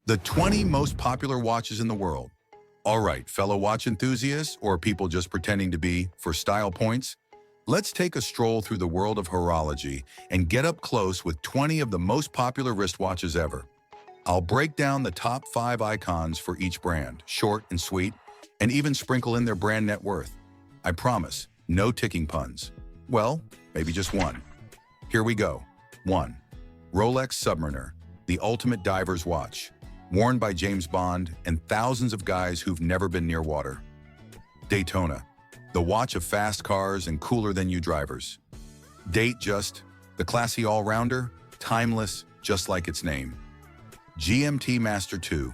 The 20 most popular watches in the world. All right, fellow watch enthusiasts or people just pretending to be for style points, let's take a stroll through the world of horology and get up close with 20 of the most popular wristwatches ever. I'll break down the top 5 icons for each brand, short and sweet, and even sprinkle in their brand net worth. I promise, no ticking puns. Well, maybe just one. Here we go. 1. Rolex Submariner, the ultimate diver's watch. Worn by James Bond and thousands of guys who've never been near water. Daytona, the watch of fast cars and cooler-than-you drivers. Datejust, the classy all-rounder, timeless, just like its name. GMT-Master II,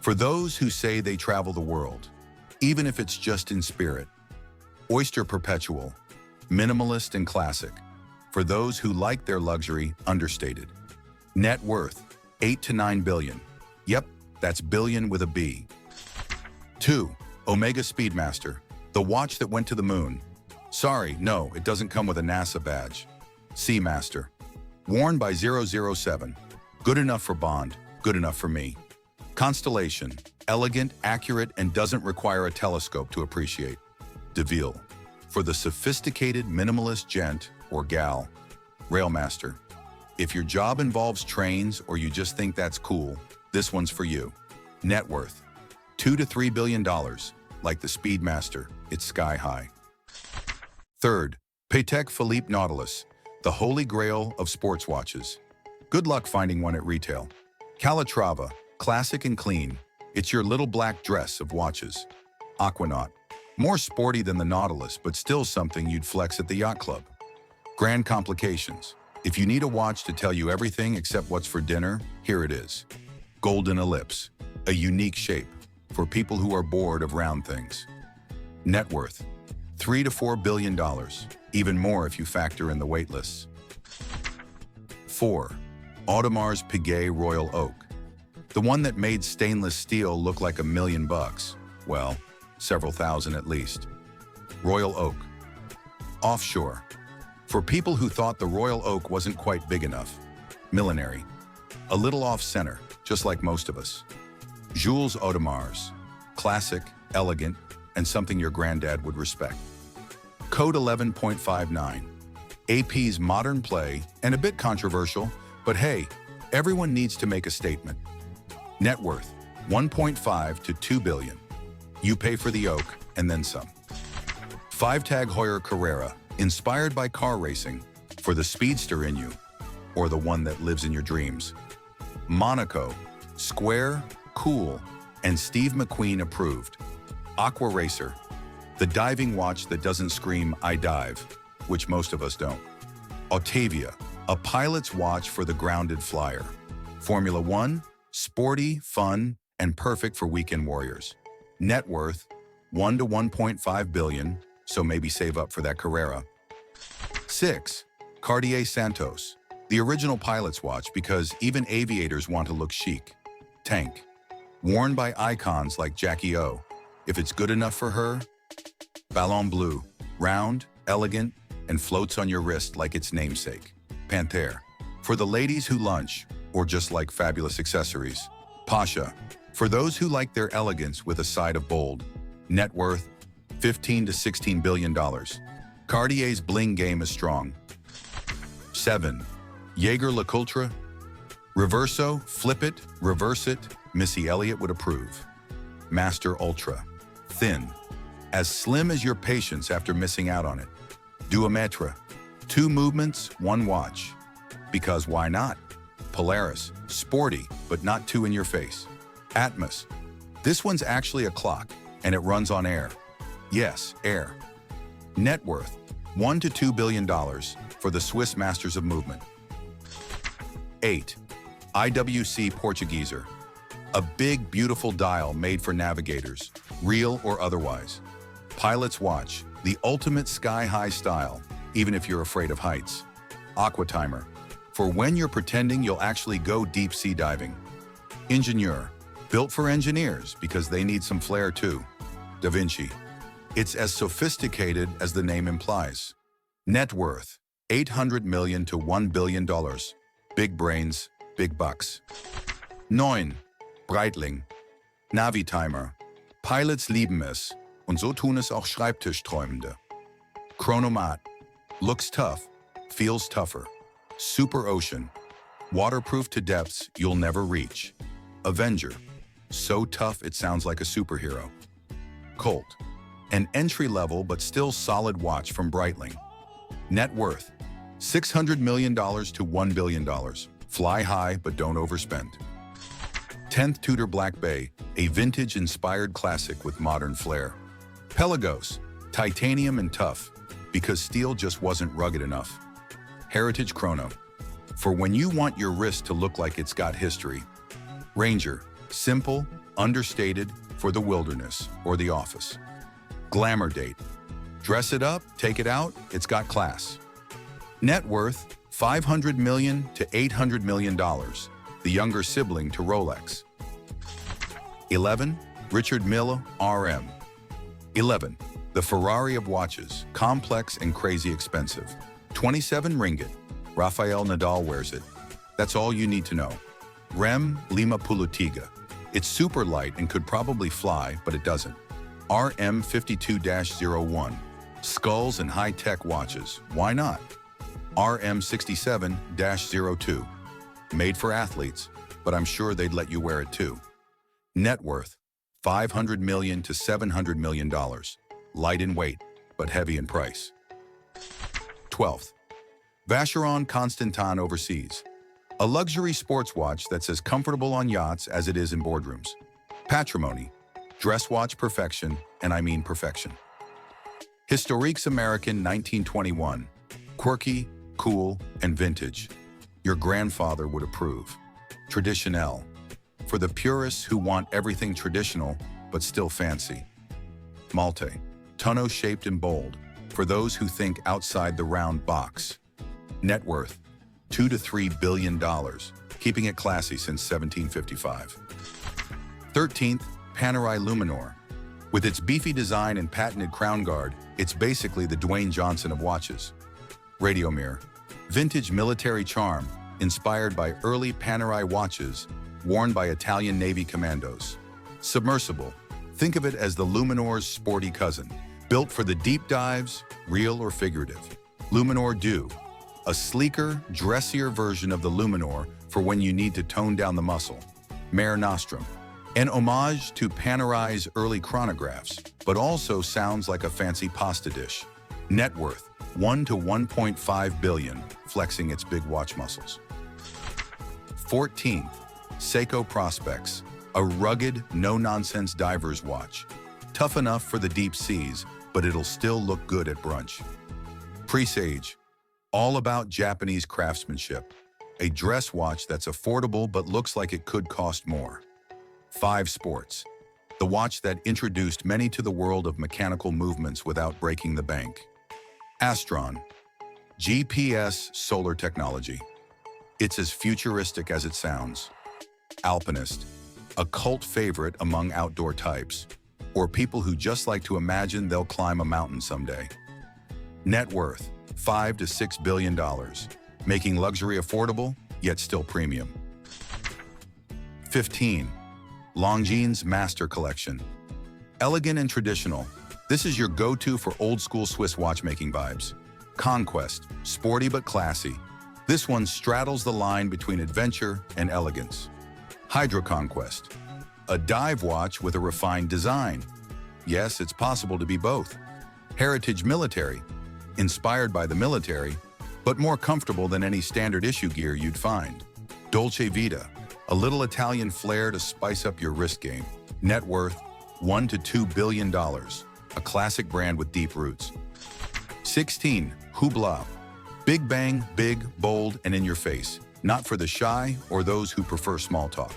for those who say they travel the world, even if it's just in spirit. Oyster Perpetual, minimalist and classic, for those who like their luxury understated. Net worth, 8 to 9 billion. Yep, that's billion with a B. 2. Omega Speedmaster, the watch that went to the moon. Sorry, no, it doesn't come with a NASA badge. Seamaster, worn by 007. Good enough for Bond, good enough for me. Constellation, elegant, accurate, and doesn't require a telescope to appreciate. DeVille, for the sophisticated minimalist gent or gal. Railmaster, if your job involves trains or you just think that's cool, this one's for you. Net worth, $2 to $3 billion. Like the Speedmaster, it's sky high. 3rd, Patek Philippe Nautilus, the holy grail of sports watches. Good luck finding one at retail. Calatrava, classic and clean. It's your little black dress of watches. Aquanaut, more sporty than the Nautilus, but still something you'd flex at the yacht club. Grand Complications, if you need a watch to tell you everything except what's for dinner, here it is. Golden Ellipse, a unique shape for people who are bored of round things. Net worth, $3 to $4 billion, even more if you factor in the wait lists. 4. Audemars Piguet Royal Oak, the one that made stainless steel look like $1 million bucks. Well, several thousand at least. Royal Oak. Offshore, for people who thought the Royal Oak wasn't quite big enough. Millinery, a little off-center, just like most of us. Jules Audemars, classic, elegant, and something your granddad would respect. Code 11.59, AP's modern play and a bit controversial, but hey, everyone needs to make a statement. Net worth, 1.5 to 2 billion. You pay for the oak and then some. 5 Tag Heuer Carrera, inspired by car racing, for the speedster in you, or the one that lives in your dreams. Monaco, square, cool, and Steve McQueen approved. Aqua Racer, the diving watch that doesn't scream, I dive, which most of us don't. Autavia, a pilot's watch for the grounded flyer. Formula One, sporty, fun, and perfect for weekend warriors. Net worth, 1 to 1.5 billion, so maybe save up for that Carrera. 6. Cartier Santos, the original pilot's watch because even aviators want to look chic. Tank, worn by icons like Jackie O. If it's good enough for her. Ballon Bleu, round, elegant, and floats on your wrist like its namesake. Panthère, for the ladies who lunch or just like fabulous accessories. Pasha, for those who like their elegance with a side of bold. Net worth, $15 to $16 billion. Cartier's bling game is strong. 7. Jaeger-LeCoultre, Reverso, flip it, reverse it, Missy Elliott would approve. Master Ultra, thin, as slim as your patience after missing out on it. Duometre, 2 movements, 1 watch. Because why not? Polaris, sporty, but not too in your face. Atmos, this one's actually a clock, and it runs on air. Yes, air. Net worth, $1 to $2 billion for the Swiss masters of movement. 8. IWC Portugieser, a big, beautiful dial made for navigators, real or otherwise. Pilot's watch, the ultimate sky-high style, even if you're afraid of heights. Aqua Timer, for when you're pretending you'll actually go deep-sea diving. Ingenieur, built for engineers because they need some flair too. Da Vinci, it's as sophisticated as the name implies. Net worth, $800 million to $1 billion. Big brains, big bucks. 9. Breitling, Navitimer. Pilots lieben es und so tun es auch Schreibtischträumende. Chronomat. Looks tough, feels tougher. Super Ocean. Waterproof to depths you'll never reach. Avenger. So tough it sounds like a superhero. Colt. An entry-level but still solid watch from Breitling. Net worth. $600 million to $1 billion. Fly high but don't overspend. 10th Tudor Black Bay, a vintage-inspired classic with modern flair. Pelagos. Titanium and tough, because steel just wasn't rugged enough. Heritage Chrono. For when you want your wrist to look like it's got history. Ranger. Simple, understated, for the wilderness or the office. Glamour Date. Dress it up, take it out, it's got class. Net worth, $500 million to $800 million, the younger sibling to Rolex. 11. Richard Mille, RM. 11. The Ferrari of watches, complex and crazy expensive. 27 ringgit. Rafael Nadal wears it. That's all you need to know. Rem Lima Pulutiga. It's super light and could probably fly, but it doesn't. RM52-01. Skulls and high-tech watches. Why not? RM67-02. Made for athletes, but I'm sure they'd let you wear it too. Net worth, $500 million to $700 million. Light in weight, but heavy in price. 12th. Vacheron Constantin Overseas. A luxury sports watch that's as comfortable on yachts as it is in boardrooms. Patrimony. Dress watch perfection, and I mean perfection. Historiques American 1921. Quirky, cool, and vintage. Your grandfather would approve. Traditionnel. For the purists who want everything traditional, but still fancy. Malte. Tonneau-shaped and bold. For those who think outside the round box. Net worth. $2 to $3 billion, keeping it classy since 1755. 13th, Panerai Luminor. With its beefy design and patented crown guard, it's basically the Dwayne Johnson of watches. Radiomir. Vintage military charm, inspired by early Panerai watches, worn by Italian Navy commandos. Submersible. Think of it as the Luminor's sporty cousin, built for the deep dives, real or figurative. Luminor Dew. A sleeker, dressier version of the Luminor for when you need to tone down the muscle. Mare Nostrum. An homage to Panerai's early chronographs, but also sounds like a fancy pasta dish. Net worth, $1 to $1.5 billion, flexing its big watch muscles. 14th, Seiko Prospex. A rugged, no-nonsense diver's watch. Tough enough for the deep seas, but it'll still look good at brunch. Presage. All about Japanese craftsmanship. A dress watch that's affordable but looks like it could cost more. 5 Sports. The watch that introduced many to the world of mechanical movements without breaking the bank. Astron. GPS solar technology. It's as futuristic as it sounds. Alpinist. A cult favorite among outdoor types, or people who just like to imagine they'll climb a mountain someday. Net worth. $5 to $6 billion, making luxury affordable, yet still premium. 15. Longines Master Collection. Elegant and traditional, this is your go-to for old-school Swiss watchmaking vibes. Conquest, sporty but classy. This one straddles the line between adventure and elegance. Hydro Conquest, a dive watch with a refined design. Yes, it's possible to be both. Heritage Military, inspired by the military, but more comfortable than any standard issue gear you'd find. Dolce Vita, a little Italian flair to spice up your wrist game. Net worth, $1 to $2 billion, a classic brand with deep roots. 16. Hublot. Big bang, big, bold, and in your face. Not for the shy or those who prefer small talk.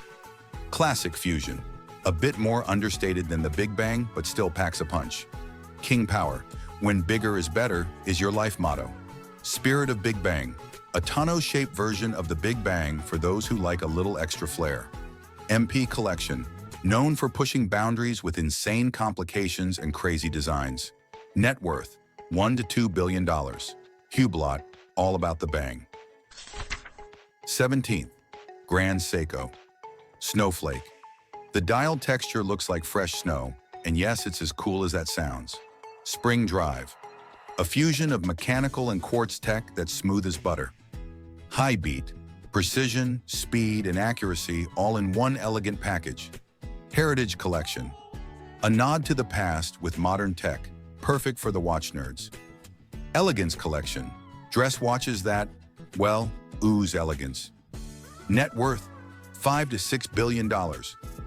Classic Fusion. A bit more understated than the Big Bang, but still packs a punch. King Power. When bigger is better is your life motto. Spirit of Big Bang. A tonneau-shaped version of the Big Bang for those who like a little extra flair. MP Collection. Known for pushing boundaries with insane complications and crazy designs. Net worth, $1 to $2 billion. Hublot, all about the bang. 17th, Grand Seiko. Snowflake. The dial texture looks like fresh snow, and yes, it's as cool as that sounds. Spring Drive, a fusion of mechanical and quartz tech that's smooth as butter. High Beat, precision, speed, and accuracy all in one elegant package. Heritage Collection, a nod to the past with modern tech, perfect for the watch nerds. Elegance Collection, dress watches that, well, ooze elegance. Net worth, $5 to $6 billion.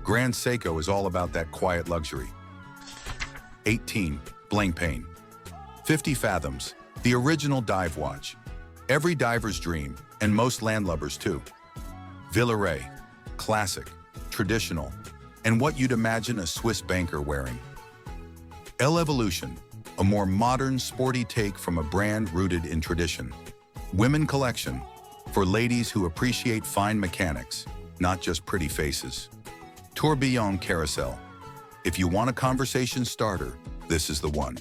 Grand Seiko is all about that quiet luxury. 18. Blancpain. 50 fathoms, the original dive watch. Every diver's dream, and most landlubbers too. Villeray, classic, traditional, and what you'd imagine a Swiss banker wearing. Elle Evolution, a more modern, sporty take from a brand rooted in tradition. Women Collection, for ladies who appreciate fine mechanics, not just pretty faces. Tourbillon Carousel, if you want a conversation starter, this is the one.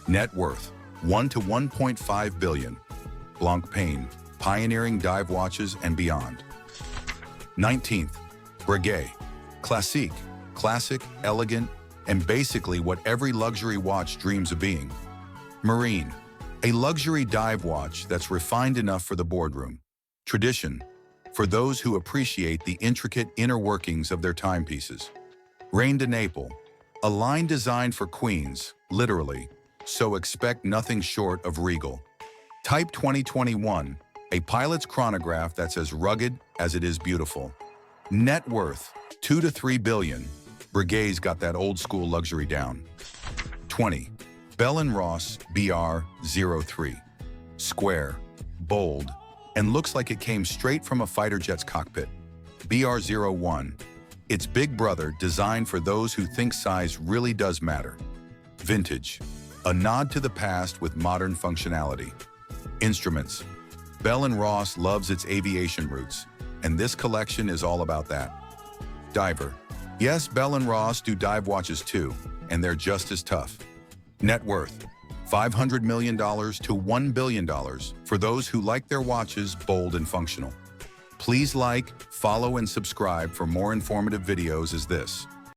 Net worth, $1 to $1.5 billion. Blancpain, pioneering dive watches and beyond. 19th, Breguet, classique, classic, elegant, and basically what every luxury watch dreams of being. Marine, a luxury dive watch that's refined enough for the boardroom. Tradition, for those who appreciate the intricate inner workings of their timepieces. Reine de Naples, a line designed for queens, literally, so expect nothing short of regal. Type 2021, a pilot's chronograph that's as rugged as it is beautiful. Net worth, $2 to $3 billion. Breguet's got that old school luxury down. 20. Bell & Ross BR-03. Square, bold, and looks like it came straight from a fighter jet's cockpit. BR-01. Its big brother designed for those who think size really does matter. Vintage, a nod to the past with modern functionality. Instruments. Bell & Ross loves its aviation roots, and this collection is all about that. Diver. Yes, Bell & Ross do dive watches too, and they're just as tough. Net worth, $500 million to $1 billion for those who like their watches bold and functional. Please like, follow, and subscribe for more informative videos as this.